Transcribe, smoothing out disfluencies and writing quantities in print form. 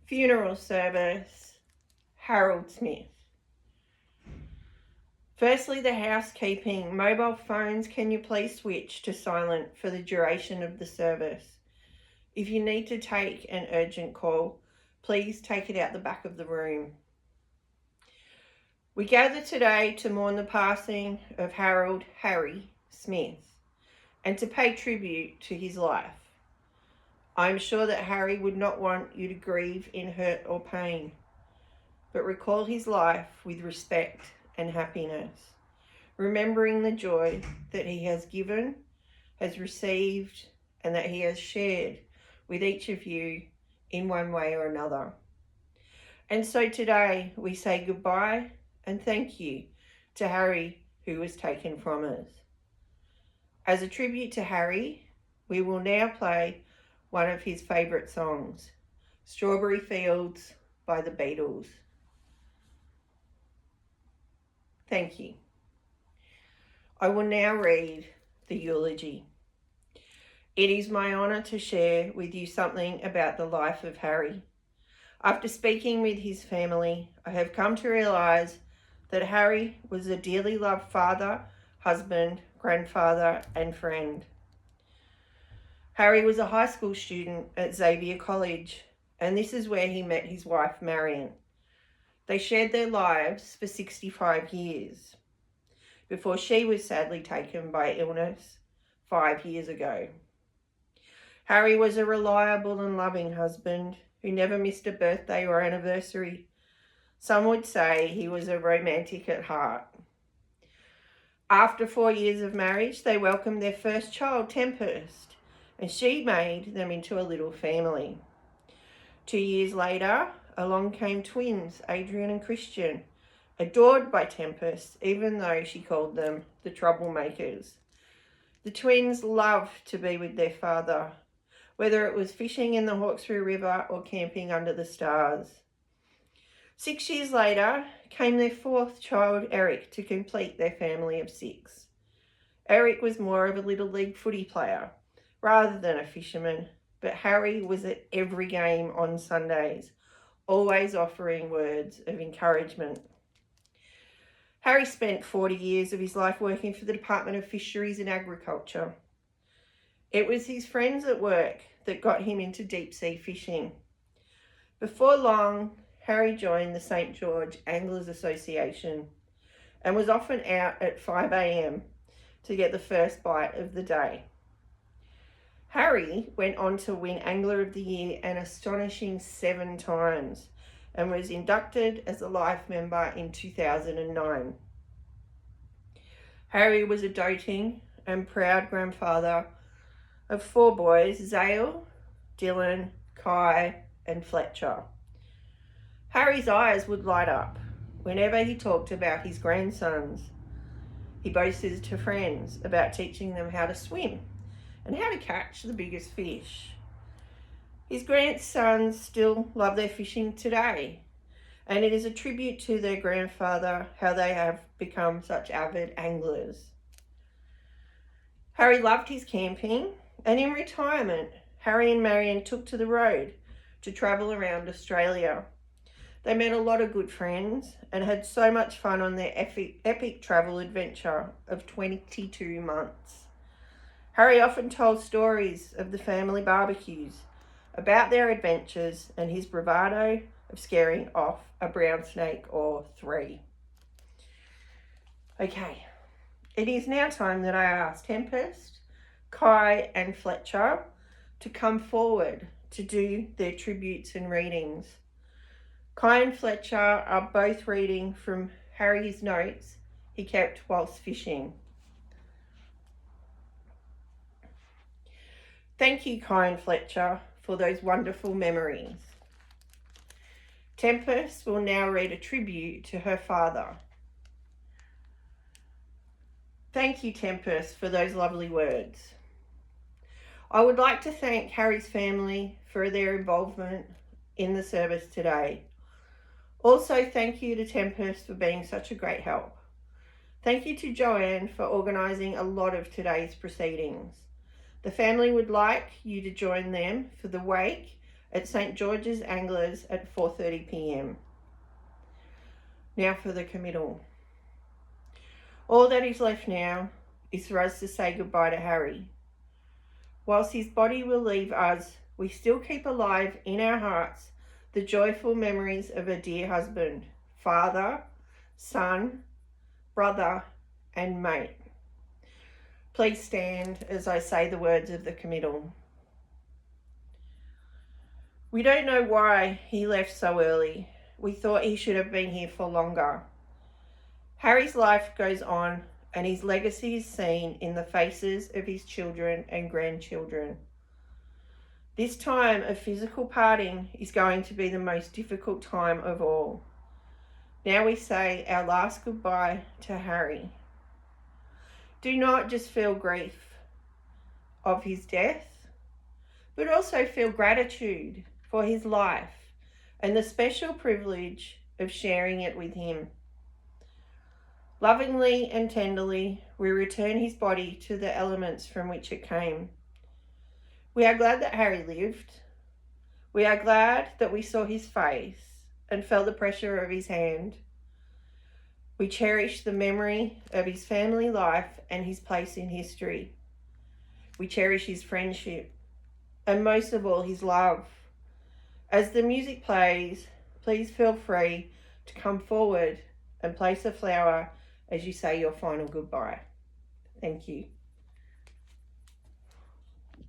Funeral service, Harold Smith. Firstly, the housekeeping. Mobile phones, can you please switch to silent for the duration of the service? If you need to take an urgent call, please take it out the back of the room. We gather today to mourn the passing of Harold Harry Smith and to pay tribute to his life. I am sure that Harry would not want you to grieve in hurt or pain, but recall his life with respect and happiness, remembering the joy that he has given, has received, and that he has shared with each of you in one way or another. And so today we say goodbye and thank you to Harry, who was taken from us. As a tribute to Harry, we will now play one of his favourite songs, Strawberry Fields by the Beatles. Thank you. I will now read the eulogy. It is my honour to share with you something about the life of Harry. After speaking with his family, I have come to realise that Harry was a dearly loved father, husband, grandfather, and friend. Harry was a high school student at Xavier College, and this is where he met his wife, Marion. They shared their lives for 65 years before she was sadly taken by illness 5 years ago. Harry was a reliable and loving husband who never missed a birthday or anniversary. Some would say he was a romantic at heart. After 4 years of marriage, they welcomed their first child, Tempest, and she made them into a little family. 2 years later, along came twins, Adrian and Christian, adored by Tempest, even though she called them the troublemakers. The twins loved to be with their father, whether it was fishing in the Hawkesbury River or camping under the stars. 6 years later came their fourth child, Eric, to complete their family of 6. Eric was more of a little league footy player rather than a fisherman, but Harry was at every game on Sundays, always offering words of encouragement. Harry spent 40 years of his life working for the Department of Fisheries and Agriculture. It was his friends at work that got him into deep sea fishing. Before long, Harry joined the St. George Anglers Association and was often out at 5 a.m. to get the first bite of the day. Harry went on to win Angler of the Year an astonishing 7 times and was inducted as a life member in 2009. Harry was a doting and proud grandfather of 4 boys, Zale, Dylan, Kai, and Fletcher. Harry's eyes would light up whenever he talked about his grandsons. He boasted to friends about teaching them how to swim and how to catch the biggest fish. His grandsons still love their fishing today, and it is a tribute to their grandfather how they have become such avid anglers. Harry loved his camping, and in retirement, Harry and Marion took to the road to travel around Australia. They met a lot of good friends and had so much fun on their epic travel adventure of 22 months. Harry often told stories of the family barbecues, about their adventures and his bravado of scaring off a brown snake or 3. Okay, it is now time that I ask Tempest, Kai and Fletcher to come forward to do their tributes and readings. Kai and Fletcher are both reading from Harry's notes he kept whilst fishing. Thank you, Kai and Fletcher, for those wonderful memories. Tempest will now read a tribute to her father. Thank you, Tempest, for those lovely words. I would like to thank Harry's family for their involvement in the service today. Also, thank you to Tempest for being such a great help. Thank you to Joanne for organising a lot of today's proceedings. The family would like you to join them for the wake at St George's Anglers at 4:30 p.m. Now for the committal. All that is left now is for us to say goodbye to Harry. Whilst his body will leave us, we still keep alive in our hearts the joyful memories of a dear husband, father, son, brother, and mate. Please stand as I say the words of the committal. We don't know why he left so early. We thought he should have been here for longer. Harry's life goes on, and his legacy is seen in the faces of his children and grandchildren. This time of physical parting is going to be the most difficult time of all. Now we say our last goodbye to Harry. Do not just feel grief of his death, but also feel gratitude for his life and the special privilege of sharing it with him. Lovingly and tenderly, we return his body to the elements from which it came. We are glad that Harry lived. We are glad that we saw his face and felt the pressure of his hand. We cherish the memory of his family life and his place in history. We cherish his friendship and most of all his love. As the music plays, please feel free to come forward and place a flower as you say your final goodbye. Thank you.